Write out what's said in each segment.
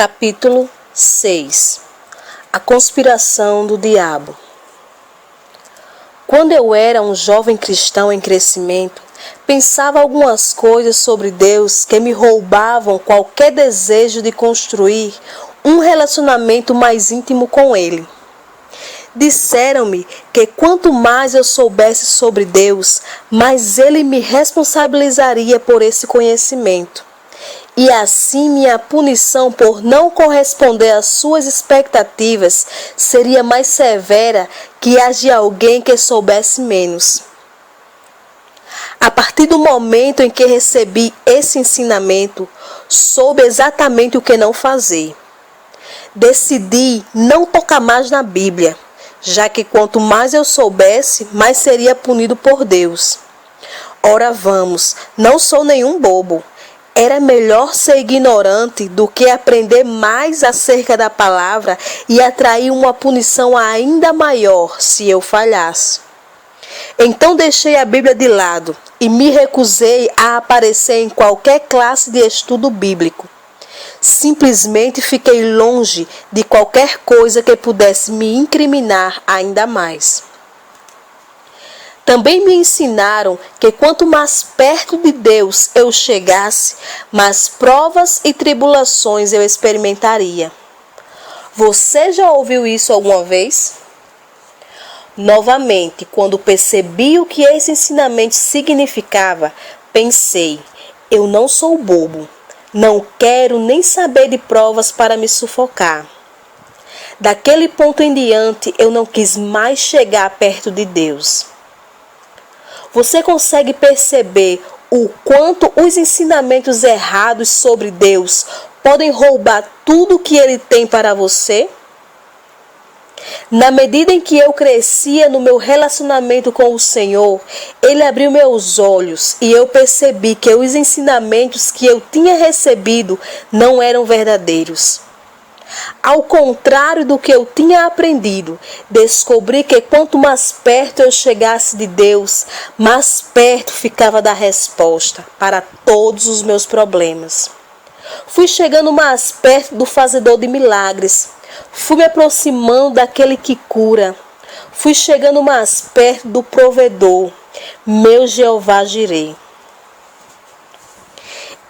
Capítulo 6. A conspiração do diabo. Quando eu era um jovem cristão em crescimento, pensava algumas coisas sobre Deus que me roubavam qualquer desejo de construir um relacionamento mais íntimo com Ele. Disseram-me que quanto mais eu soubesse sobre Deus, mais Ele me responsabilizaria por esse conhecimento. E assim minha punição por não corresponder às suas expectativas seria mais severa que a de alguém que soubesse menos. A partir do momento em que recebi esse ensinamento, soube exatamente o que não fazer. Decidi não tocar mais na Bíblia, já que quanto mais eu soubesse, mais seria punido por Deus. Ora vamos, não sou nenhum bobo. Era melhor ser ignorante do que aprender mais acerca da palavra e atrair uma punição ainda maior se eu falhasse. Então deixei a Bíblia de lado e me recusei a aparecer em qualquer classe de estudo bíblico. Simplesmente fiquei longe de qualquer coisa que pudesse me incriminar ainda mais. Também me ensinaram que quanto mais perto de Deus eu chegasse, mais provas e tribulações eu experimentaria. Você já ouviu isso alguma vez? Novamente, quando percebi o que esse ensinamento significava, pensei, eu não sou bobo, não quero nem saber de provas para me sufocar. Daquele ponto em diante, eu não quis mais chegar perto de Deus. Você consegue perceber o quanto os ensinamentos errados sobre Deus podem roubar tudo que Ele tem para você? Na medida em que eu crescia no meu relacionamento com o Senhor, Ele abriu meus olhos e eu percebi que os ensinamentos que eu tinha recebido não eram verdadeiros. Ao contrário do que eu tinha aprendido, descobri que quanto mais perto eu chegasse de Deus, mais perto ficava da resposta para todos os meus problemas. Fui chegando mais perto do fazedor de milagres, fui me aproximando daquele que cura, fui chegando mais perto do provedor, meu Jeová Jireh.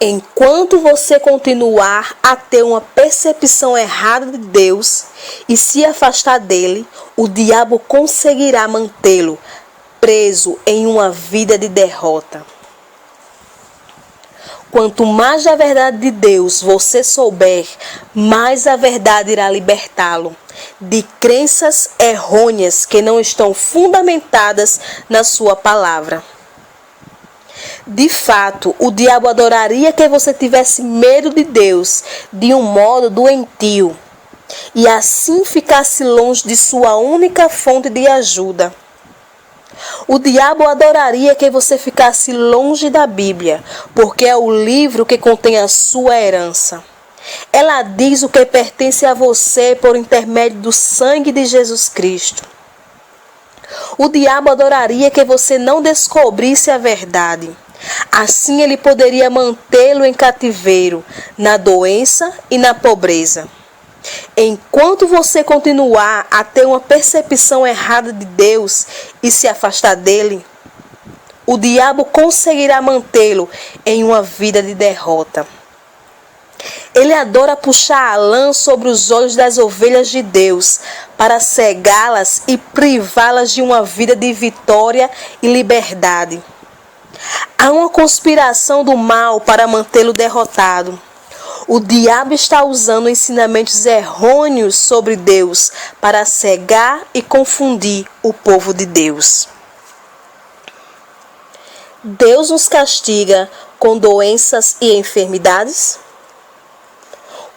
Enquanto você continuar a ter uma percepção errada de Deus e se afastar dele, o diabo conseguirá mantê-lo preso em uma vida de derrota. Quanto mais da verdade de Deus você souber, mais a verdade irá libertá-lo de crenças errôneas que não estão fundamentadas na sua palavra. De fato, o diabo adoraria que você tivesse medo de Deus de um modo doentio e assim ficasse longe de sua única fonte de ajuda. O diabo adoraria que você ficasse longe da Bíblia, porque é o livro que contém a sua herança. Ela diz o que pertence a você por intermédio do sangue de Jesus Cristo. O diabo adoraria que você não descobrisse a verdade. Assim ele poderia mantê-lo em cativeiro, na doença e na pobreza. Enquanto você continuar a ter uma percepção errada de Deus e se afastar dele, o diabo conseguirá mantê-lo em uma vida de derrota. Ele adora puxar a lã sobre os olhos das ovelhas de Deus para cegá-las e privá-las de uma vida de vitória e liberdade. Há uma conspiração do mal para mantê-lo derrotado. O diabo está usando ensinamentos errôneos sobre Deus para cegar e confundir o povo de Deus. Deus nos castiga com doenças e enfermidades?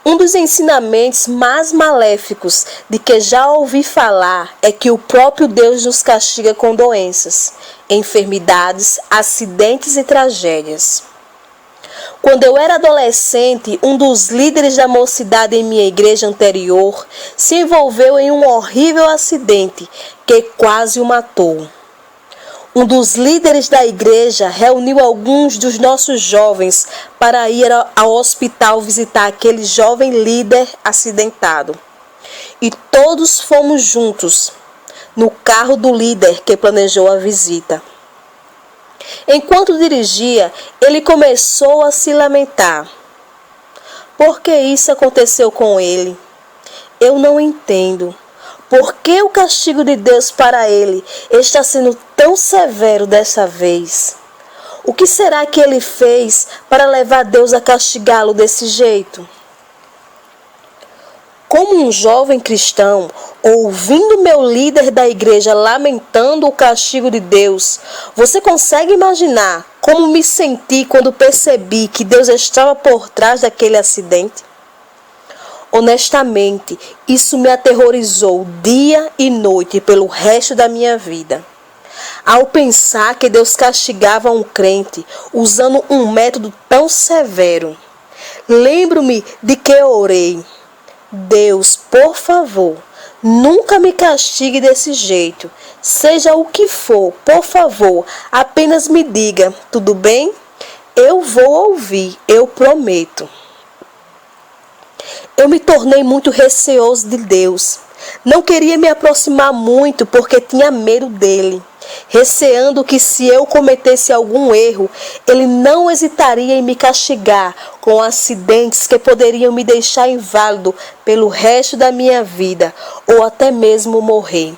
Um dos ensinamentos mais maléficos de que já ouvi falar é que o próprio Deus nos castiga com doenças, enfermidades, acidentes e tragédias. Quando eu era adolescente, um dos líderes da mocidade em minha igreja anterior se envolveu em um horrível acidente que quase o matou. Um dos líderes da igreja reuniu alguns dos nossos jovens para ir ao hospital visitar aquele jovem líder acidentado. E todos fomos juntos no carro do líder que planejou a visita. Enquanto dirigia, ele começou a se lamentar. Por que isso aconteceu com ele? Eu não entendo. Por que o castigo de Deus para ele está sendo tão severo dessa vez? O que será que ele fez para levar Deus a castigá-lo desse jeito? Como um jovem cristão, ouvindo meu líder da igreja lamentando o castigo de Deus, você consegue imaginar como me senti quando percebi que Deus estava por trás daquele acidente? Honestamente, isso me aterrorizou dia e noite pelo resto da minha vida. Ao pensar que Deus castigava um crente usando um método tão severo, lembro-me de que eu orei: Deus, por favor, nunca me castigue desse jeito. Seja o que for, por favor, apenas me diga, tudo bem? Eu vou ouvir, eu prometo. Eu me tornei muito receoso de Deus. Não queria me aproximar muito porque tinha medo dele, receando que se eu cometesse algum erro, ele não hesitaria em me castigar com acidentes que poderiam me deixar inválido pelo resto da minha vida ou até mesmo morrer.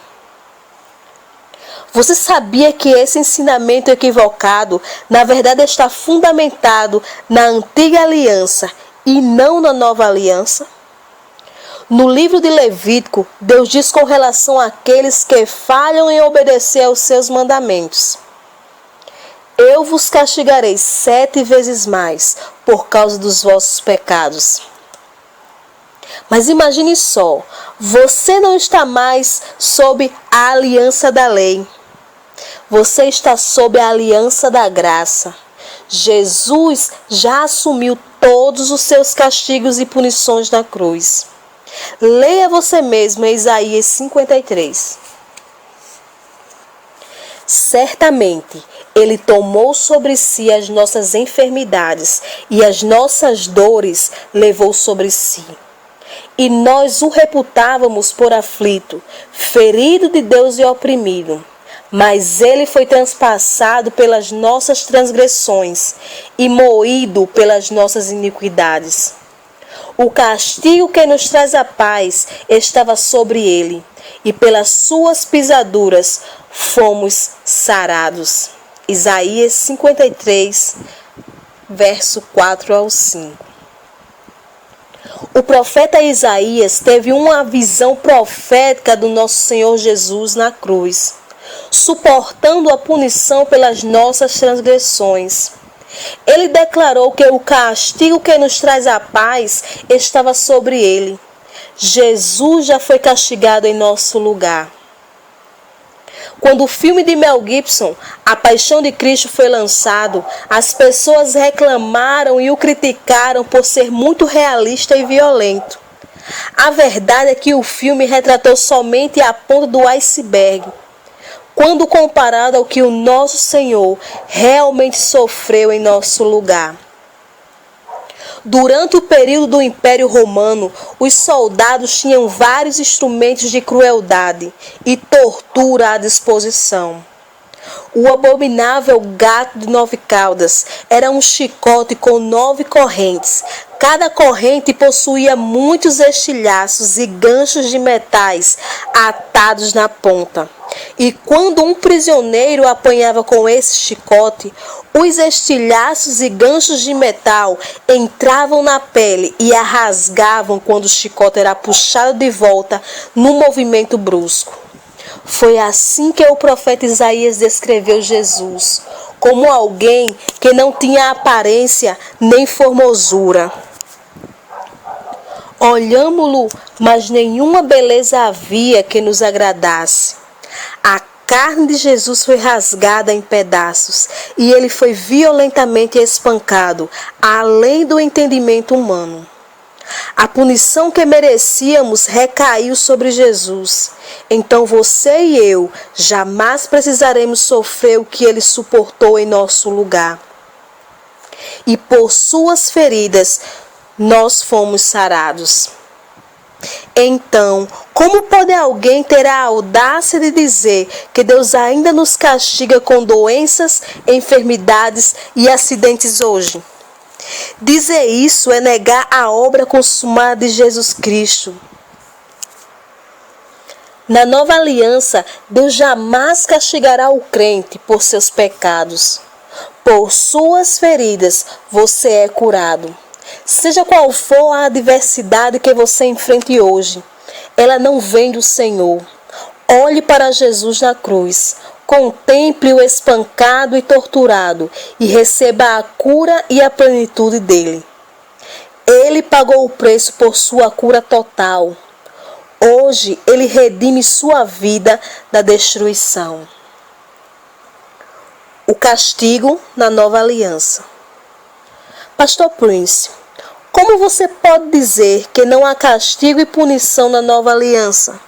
Você sabia que esse ensinamento equivocado, na verdade, está fundamentado na antiga aliança e não na nova aliança? No livro de Levítico, Deus diz com relação àqueles que falham em obedecer aos seus mandamentos: eu vos castigarei 7 vezes mais por causa dos vossos pecados. Mas imagine só, você não está mais sob a aliança da lei. Você está sob a aliança da graça. Jesus já assumiu todos os seus castigos e punições na cruz. Leia você mesmo em Isaías 53. Certamente, Ele tomou sobre si as nossas enfermidades e as nossas dores levou sobre si. E nós o reputávamos por aflito, ferido de Deus e oprimido. Mas Ele foi transpassado pelas nossas transgressões e moído pelas nossas iniquidades. O castigo que nos traz a paz estava sobre ele, e pelas suas pisaduras fomos sarados. Isaías 53, verso 4 ao 5. O profeta Isaías teve uma visão profética do nosso Senhor Jesus na cruz, suportando a punição pelas nossas transgressões. Ele declarou que o castigo que nos traz a paz estava sobre ele. Jesus já foi castigado em nosso lugar. Quando o filme de Mel Gibson, A Paixão de Cristo, foi lançado, as pessoas reclamaram e o criticaram por ser muito realista e violento. A verdade é que o filme retratou somente a ponta do iceberg, quando comparado ao que o nosso Senhor realmente sofreu em nosso lugar. Durante o período do Império Romano, os soldados tinham vários instrumentos de crueldade e tortura à disposição. O abominável gato de 9 caudas era um chicote com 9 correntes. Cada corrente possuía muitos estilhaços e ganchos de metais atados na ponta. E quando um prisioneiro apanhava com esse chicote, os estilhaços e ganchos de metal entravam na pele e a rasgavam quando o chicote era puxado de volta num movimento brusco. Foi assim que o profeta Isaías descreveu Jesus, como alguém que não tinha aparência nem formosura. Olhámo-lo, mas nenhuma beleza havia que nos agradasse. A carne de Jesus foi rasgada em pedaços e ele foi violentamente espancado, além do entendimento humano. A punição que merecíamos recaiu sobre Jesus. Então você e eu jamais precisaremos sofrer o que ele suportou em nosso lugar. E por suas feridas nós fomos sarados. Então, como pode alguém ter a audácia de dizer que Deus ainda nos castiga com doenças, enfermidades e acidentes hoje? Dizer isso é negar a obra consumada de Jesus Cristo. Na nova aliança, Deus jamais castigará o crente por seus pecados. Por suas feridas você é curado. Seja qual for a adversidade que você enfrente hoje, ela não vem do Senhor. Olhe para Jesus na cruz. Contemple-o espancado e torturado e receba a cura e a plenitude dele. Ele pagou o preço por sua cura total. Hoje ele redime sua vida da destruição. O castigo na nova aliança. Pastor Prince, como você pode dizer que não há castigo e punição na nova aliança?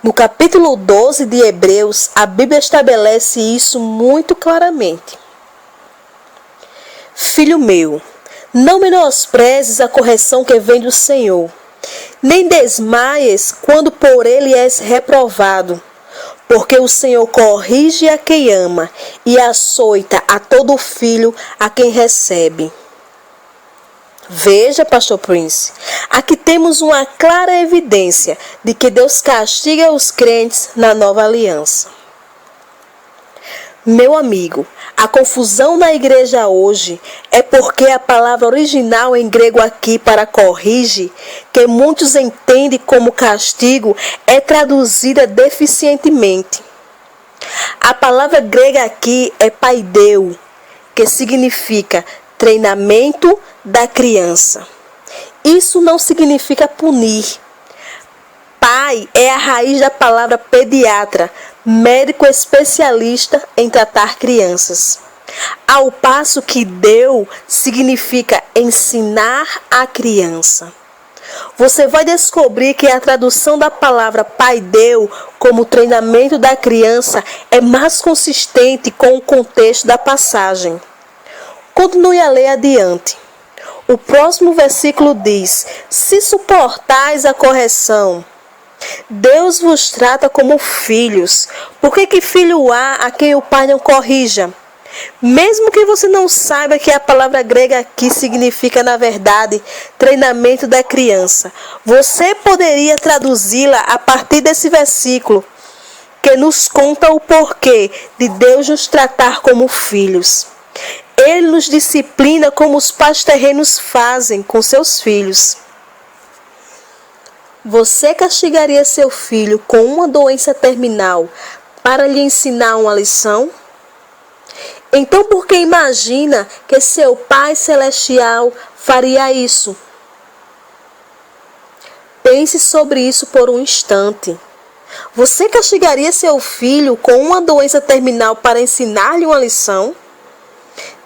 No capítulo 12 de Hebreus, a Bíblia estabelece isso muito claramente. Filho meu, não menosprezes a correção que vem do Senhor, nem desmaies quando por ele és reprovado, porque o Senhor corrige a quem ama e açoita a todo filho a quem recebe. Veja, Pastor Prince, aqui temos uma clara evidência de que Deus castiga os crentes na nova aliança. Meu amigo, a confusão na igreja hoje é porque a palavra original em grego aqui para corrige, que muitos entendem como castigo, é traduzida deficientemente. A palavra grega aqui é paideu, que significa treinamento da criança. Isso não significa punir. Pai é a raiz da palavra pediatra, médico especialista em tratar crianças. Ao passo que deu significa ensinar a criança. Você vai descobrir que a tradução da palavra pai deu como treinamento da criança é mais consistente com o contexto da passagem. Continue a ler adiante. O próximo versículo diz: se suportais a correção, Deus vos trata como filhos. Por que filho há a quem o pai não corrija? Mesmo que você não saiba que a palavra grega aqui significa, na verdade, treinamento da criança, você poderia traduzi-la a partir desse versículo, que nos conta o porquê de Deus nos tratar como filhos. Ele nos disciplina como os pais terrenos fazem com seus filhos. Você castigaria seu filho com uma doença terminal para lhe ensinar uma lição? Então por que imagina que seu Pai Celestial faria isso? Pense sobre isso por um instante. Você castigaria seu filho com uma doença terminal para ensinar-lhe uma lição?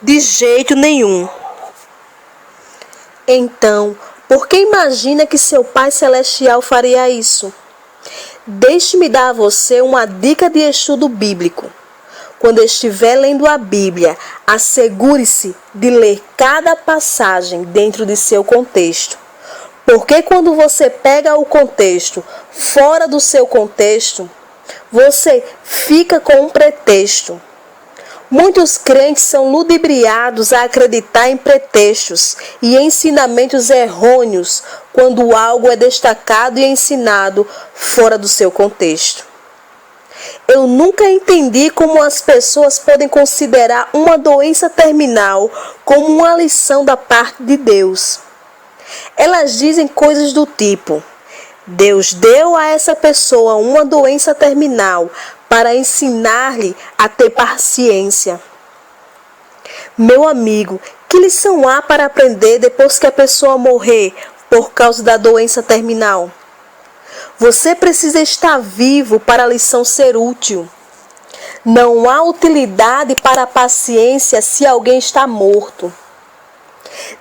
De jeito nenhum. Então, por que imagina que seu Pai Celestial faria isso? Deixe-me dar a você uma dica de estudo bíblico. Quando estiver lendo a Bíblia, assegure-se de ler cada passagem dentro de seu contexto. Porque quando você pega o contexto fora do seu contexto, você fica com um pretexto. Muitos crentes são ludibriados a acreditar em pretextos e ensinamentos errôneos quando algo é destacado e ensinado fora do seu contexto. Eu nunca entendi como as pessoas podem considerar uma doença terminal como uma lição da parte de Deus. Elas dizem coisas do tipo: Deus deu a essa pessoa uma doença terminal para ensinar-lhe a ter paciência. Meu amigo, que lição há para aprender depois que a pessoa morrer por causa da doença terminal? Você precisa estar vivo para a lição ser útil. Não há utilidade para a paciência se alguém está morto.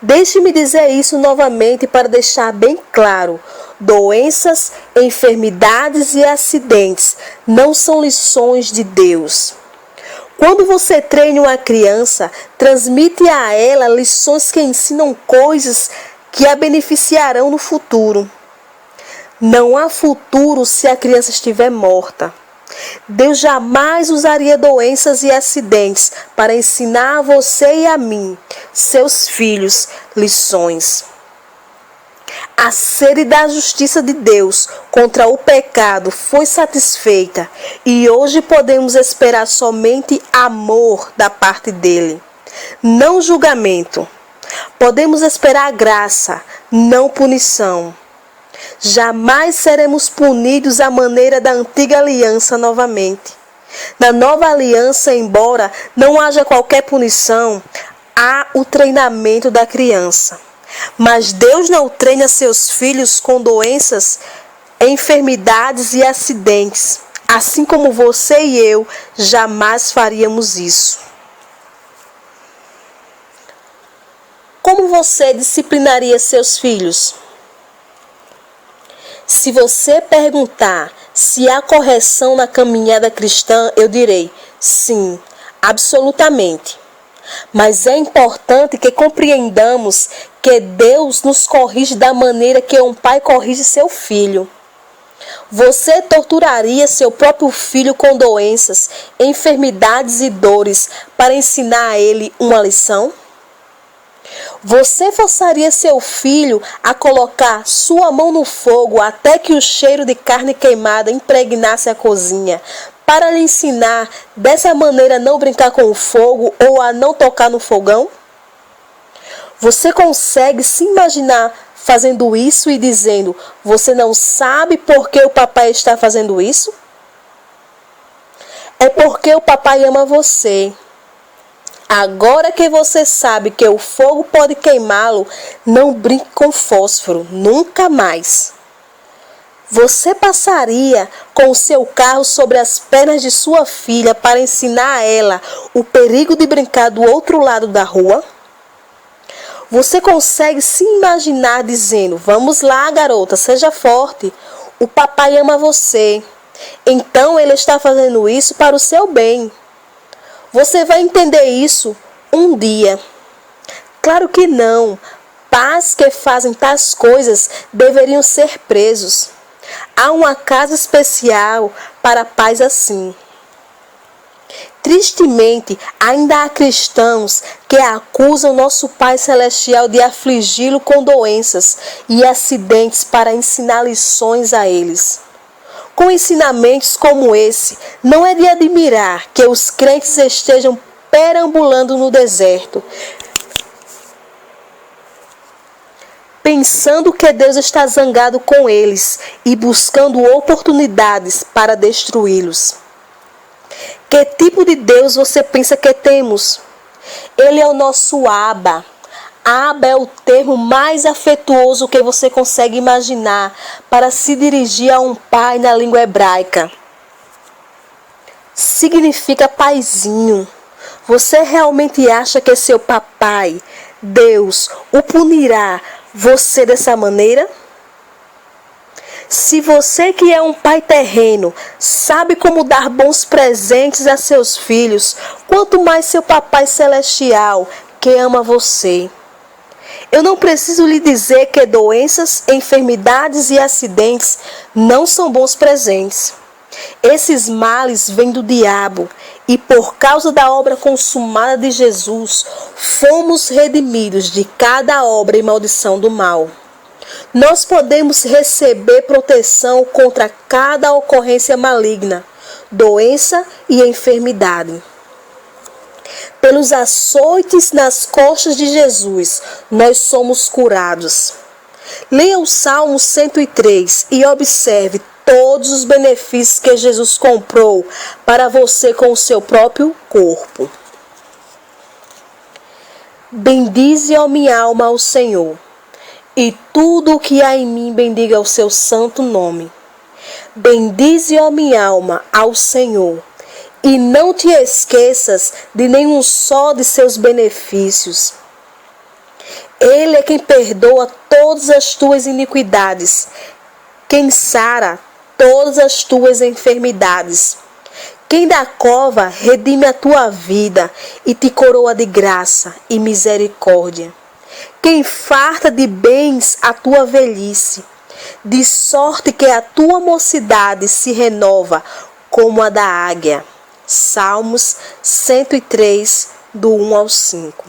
Deixe-me dizer isso novamente para deixar bem claro. Doenças, enfermidades e acidentes não são lições de Deus. Quando você treina uma criança, transmite a ela lições que ensinam coisas que a beneficiarão no futuro. Não há futuro se a criança estiver morta. Deus jamais usaria doenças e acidentes para ensinar a você e a mim, seus filhos, lições. A sede da justiça de Deus contra o pecado foi satisfeita e hoje podemos esperar somente amor da parte dele, não julgamento. Podemos esperar graça, não punição. Jamais seremos punidos à maneira da antiga aliança novamente. Na nova aliança, embora não haja qualquer punição, há o treinamento da criança. Mas Deus não treina seus filhos com doenças, enfermidades e acidentes, assim como você e eu jamais faríamos isso. Como você disciplinaria seus filhos? Se você perguntar se há correção na caminhada cristã, eu direi sim, absolutamente. Mas é importante que compreendamos que Deus nos corrige da maneira que um pai corrige seu filho. Você torturaria seu próprio filho com doenças, enfermidades e dores para ensinar a ele uma lição? Você forçaria seu filho a colocar sua mão no fogo até que o cheiro de carne queimada impregnasse a cozinha, para lhe ensinar dessa maneira a não brincar com o fogo ou a não tocar no fogão? Você consegue se imaginar fazendo isso e dizendo: você não sabe por que o papai está fazendo isso? É porque o papai ama você. Agora que você sabe que o fogo pode queimá-lo, não brinque com fósforo, nunca mais. Você passaria com o seu carro sobre as pernas de sua filha para ensinar a ela o perigo de brincar do outro lado da rua? Você consegue se imaginar dizendo: vamos lá, garota, seja forte, o papai ama você, então ele está fazendo isso para o seu bem. Você vai entender isso um dia. Claro que não. Pais que fazem tais coisas deveriam ser presos. Há uma casa especial para pais assim. Tristemente, ainda há cristãos que acusam nosso Pai Celestial de afligi-lo com doenças e acidentes para ensinar lições a eles. Com ensinamentos como esse, não é de admirar que os crentes estejam perambulando no deserto, pensando que Deus está zangado com eles e buscando oportunidades para destruí-los. Que tipo de Deus você pensa que temos? Ele é o nosso Abba. Abba é o termo mais afetuoso que você consegue imaginar para se dirigir a um pai na língua hebraica. Significa paizinho. Você realmente acha que seu papai, Deus, o punirá você dessa maneira? Se você que é um pai terreno sabe como dar bons presentes a seus filhos, quanto mais seu papai celestial que ama você. Eu não preciso lhe dizer que doenças, enfermidades e acidentes não são bons presentes. Esses males vêm do diabo e por causa da obra consumada de Jesus, fomos redimidos de cada obra e maldição do mal. Nós podemos receber proteção contra cada ocorrência maligna, doença e enfermidade. Pelos açoites nas costas de Jesus, nós somos curados. Leia o Salmo 103 e observe todos os benefícios que Jesus comprou para você com o seu próprio corpo. Bendize, ó minha alma, ao Senhor, e tudo o que há em mim bendiga o seu santo nome. Bendize, ó minha alma, ao Senhor, e não te esqueças de nenhum só de seus benefícios. Ele é quem perdoa todas as tuas iniquidades, quem sara todas as tuas enfermidades, quem da cova redime a tua vida e te coroa de graça e misericórdia, quem farta de bens a tua velhice, de sorte que a tua mocidade se renova como a da águia. Salmos 103, do 1 ao 5.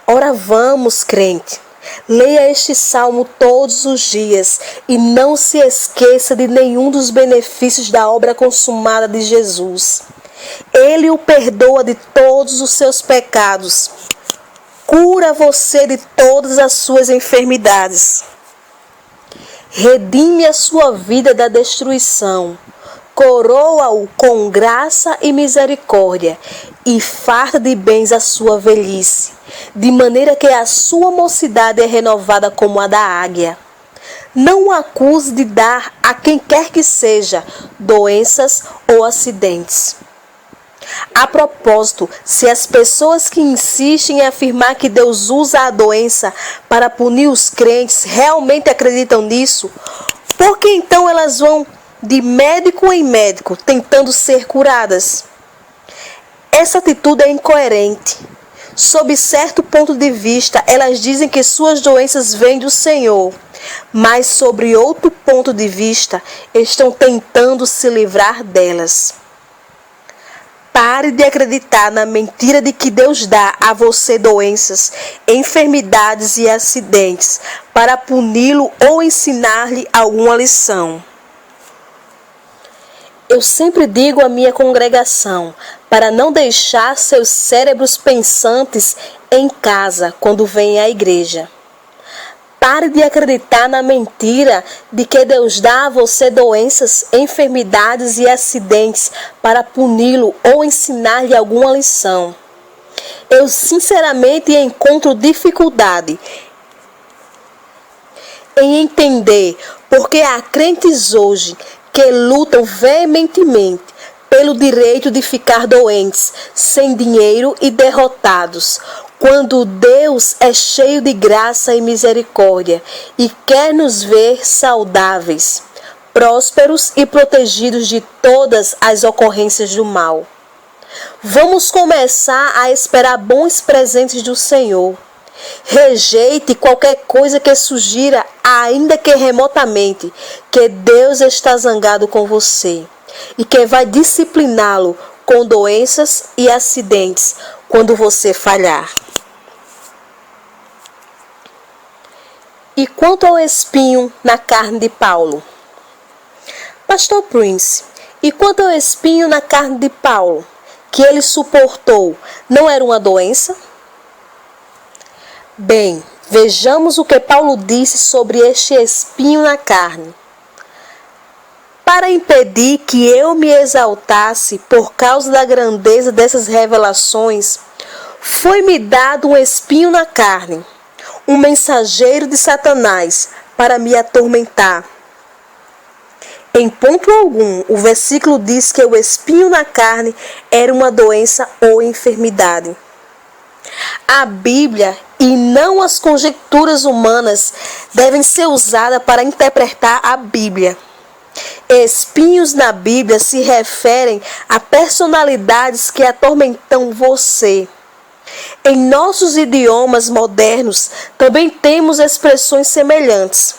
Ora vamos, crente, leia este salmo todos os dias e não se esqueça de nenhum dos benefícios da obra consumada de Jesus. Ele o perdoa de todos os seus pecados, cura você de todas as suas enfermidades, redime a sua vida da destruição, coroa-o com graça e misericórdia e farta de bens a sua velhice, de maneira que a sua mocidade é renovada como a da águia. Não o acuse de dar a quem quer que seja doenças ou acidentes. A propósito, se as pessoas que insistem em afirmar que Deus usa a doença para punir os crentes realmente acreditam nisso, por que então elas vão de médico em médico tentando ser curadas? Essa atitude é incoerente. Sob certo ponto de vista, elas dizem que suas doenças vêm do Senhor, mas sobre outro ponto de vista, estão tentando se livrar delas. Pare de acreditar na mentira de que Deus dá a você doenças, enfermidades e acidentes para puni-lo ou ensinar-lhe alguma lição. Eu sempre digo à minha congregação para não deixar seus cérebros pensantes em casa quando vêm à igreja. Pare de acreditar na mentira de que Deus dá a você doenças, enfermidades e acidentes para puni-lo ou ensinar-lhe alguma lição. Eu sinceramente encontro dificuldade em entender porque há crentes hoje que lutam veementemente pelo direito de ficar doentes, sem dinheiro e derrotados, quando Deus é cheio de graça e misericórdia e quer nos ver saudáveis, prósperos e protegidos de todas as ocorrências do mal. Vamos começar a esperar bons presentes do Senhor. Rejeite qualquer coisa que sugira, ainda que remotamente, que Deus está zangado com você e que vai discipliná-lo com doenças e acidentes quando você falhar. E quanto ao espinho na carne de Paulo? Pastor Prince, e quanto ao espinho na carne de Paulo, que ele suportou, não era uma doença? Bem, vejamos o que Paulo disse sobre este espinho na carne. Para impedir que eu me exaltasse por causa da grandeza dessas revelações, foi-me dado um espinho na carne, um mensageiro de Satanás para me atormentar. Em ponto algum, o versículo diz que o espinho na carne era uma doença ou enfermidade. A Bíblia e não as conjecturas humanas devem ser usadas para interpretar a Bíblia. Espinhos na Bíblia se referem a personalidades que atormentam você. Em nossos idiomas modernos também temos expressões semelhantes.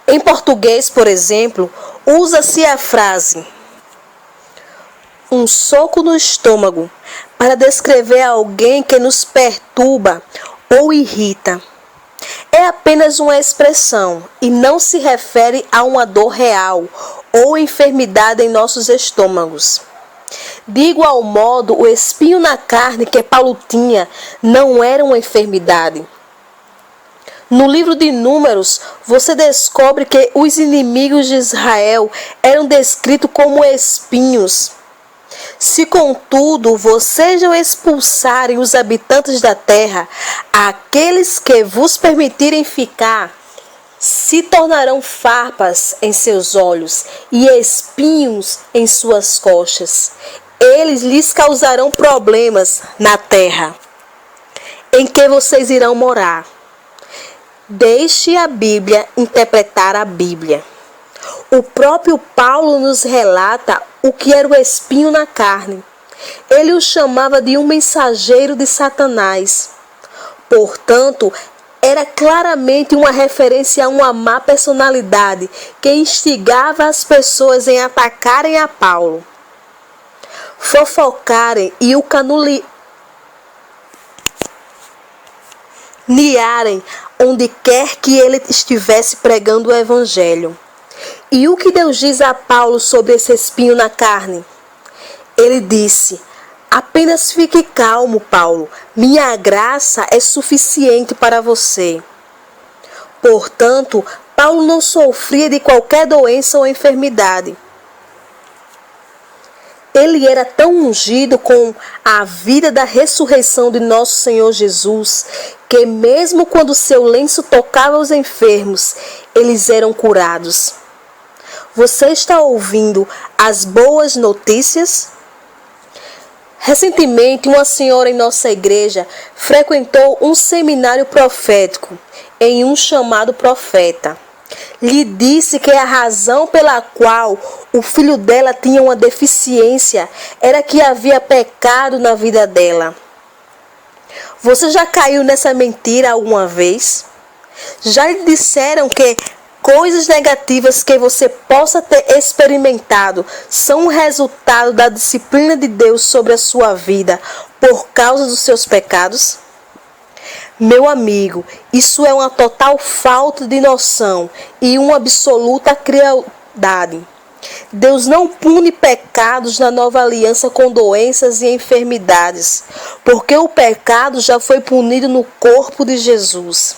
Em português, por exemplo, usa-se a frase "um soco no estômago" para descrever alguém que nos perturba ou irrita. É apenas uma expressão e não se refere a uma dor real ou enfermidade em nossos estômagos. De igual modo, o espinho na carne que Paulo tinha não era uma enfermidade. No livro de Números, você descobre que os inimigos de Israel eram descritos como espinhos. Se, contudo, vocês não expulsarem os habitantes da terra, aqueles que vos permitirem ficar, se tornarão farpas em seus olhos e espinhos em suas costas. Eles lhes causarão problemas na terra. em que vocês irão morar. Deixe a Bíblia interpretar a Bíblia. O próprio Paulo nos relata o que era o espinho na carne. Ele o chamava de um mensageiro de Satanás. Portanto, era claramente uma referência a uma má personalidade que instigava as pessoas em atacarem a Paulo, fofocarem e o caluniarem onde quer que ele estivesse pregando o Evangelho. E o que Deus diz a Paulo sobre esse espinho na carne? Ele disse: apenas fique calmo, Paulo, minha graça é suficiente para você. Portanto, Paulo não sofria de qualquer doença ou enfermidade. Ele era tão ungido com a vida da ressurreição de nosso Senhor Jesus, que mesmo quando seu lenço tocava os enfermos, eles eram curados. Você está ouvindo as boas notícias? Recentemente, uma senhora em nossa igreja frequentou um seminário profético em um chamado profeta. Lhe disse que a razão pela qual o filho dela tinha uma deficiência era que havia pecado na vida dela. Você já caiu nessa mentira alguma vez? Já lhe disseram que coisas negativas que você possa ter experimentado são o resultado da disciplina de Deus sobre a sua vida por causa dos seus pecados? Meu amigo, isso é uma total falta de noção e uma absoluta crueldade. Deus não pune pecados na nova aliança com doenças e enfermidades, porque o pecado já foi punido no corpo de Jesus.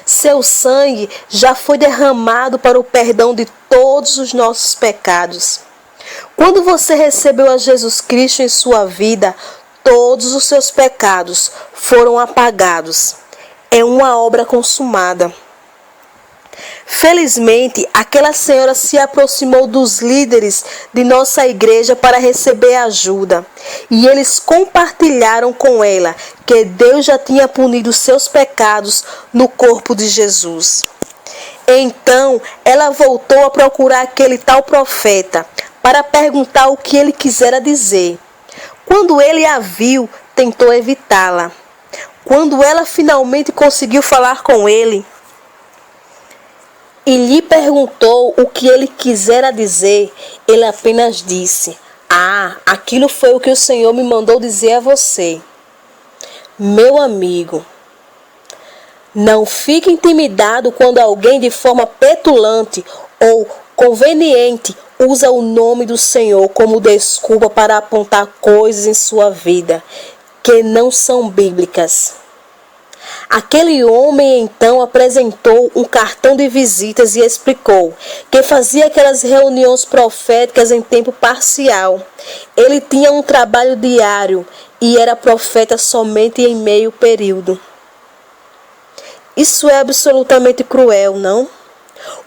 Seu sangue já foi derramado para o perdão de todos os nossos pecados. Quando você recebeu a Jesus Cristo em sua vida, todos os seus pecados foram apagados. É uma obra consumada. Felizmente, aquela senhora se aproximou dos líderes de nossa igreja para receber ajuda. E eles compartilharam com ela que Deus já tinha punido seus pecados no corpo de Jesus. Então, ela voltou a procurar aquele tal profeta para perguntar o que ele quisera dizer. Quando ele a viu, tentou evitá-la. Quando ela finalmente conseguiu falar com ele e lhe perguntou o que ele quisera dizer, ele apenas disse: aquilo foi o que o Senhor me mandou dizer a você. Meu amigo, não fique intimidado quando alguém de forma petulante ou conveniente usa o nome do Senhor como desculpa para apontar coisas em sua vida que não são bíblicas. Aquele homem então apresentou um cartão de visitas e explicou que fazia aquelas reuniões proféticas em tempo parcial. Ele tinha um trabalho diário e era profeta somente em meio período. Isso é absolutamente cruel, não?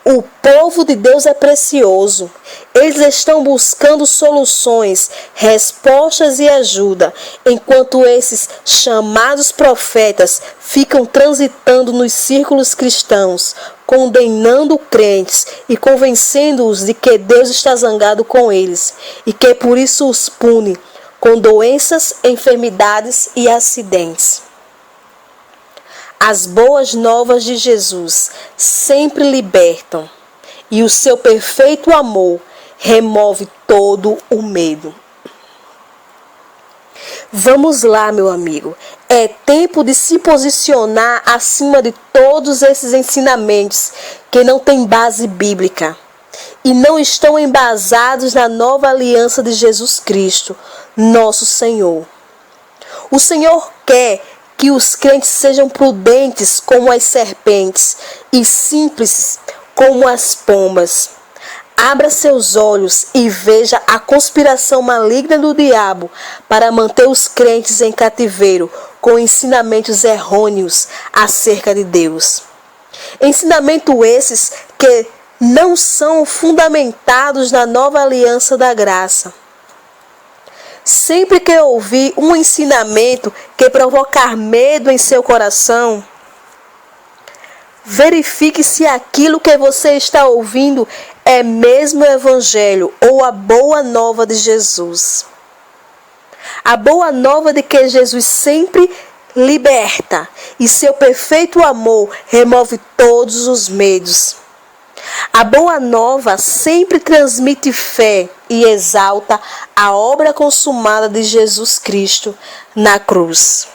O povo de Deus é precioso. Eles estão buscando soluções, respostas e ajuda, enquanto esses chamados profetas ficam transitando nos círculos cristãos, condenando crentes e convencendo-os de que Deus está zangado com eles e que por isso os pune com doenças, enfermidades e acidentes. As boas novas de Jesus sempre libertam e o seu perfeito amor remove todo o medo. Vamos lá, meu amigo. É tempo de se posicionar acima de todos esses ensinamentos que não têm base bíblica e não estão embasados na nova aliança de Jesus Cristo, nosso Senhor. O Senhor quer que os crentes sejam prudentes como as serpentes e simples como as pombas. Abra seus olhos e veja a conspiração maligna do diabo para manter os crentes em cativeiro com ensinamentos errôneos acerca de Deus. Ensinamentos esses que não são fundamentados na nova aliança da graça. Sempre que ouvir um ensinamento que provocar medo em seu coração, verifique se aquilo que você está ouvindo é mesmo o Evangelho ou a boa nova de Jesus. A boa nova de que Jesus sempre liberta e seu perfeito amor remove todos os medos. A boa nova sempre transmite fé e exalta a obra consumada de Jesus Cristo na cruz.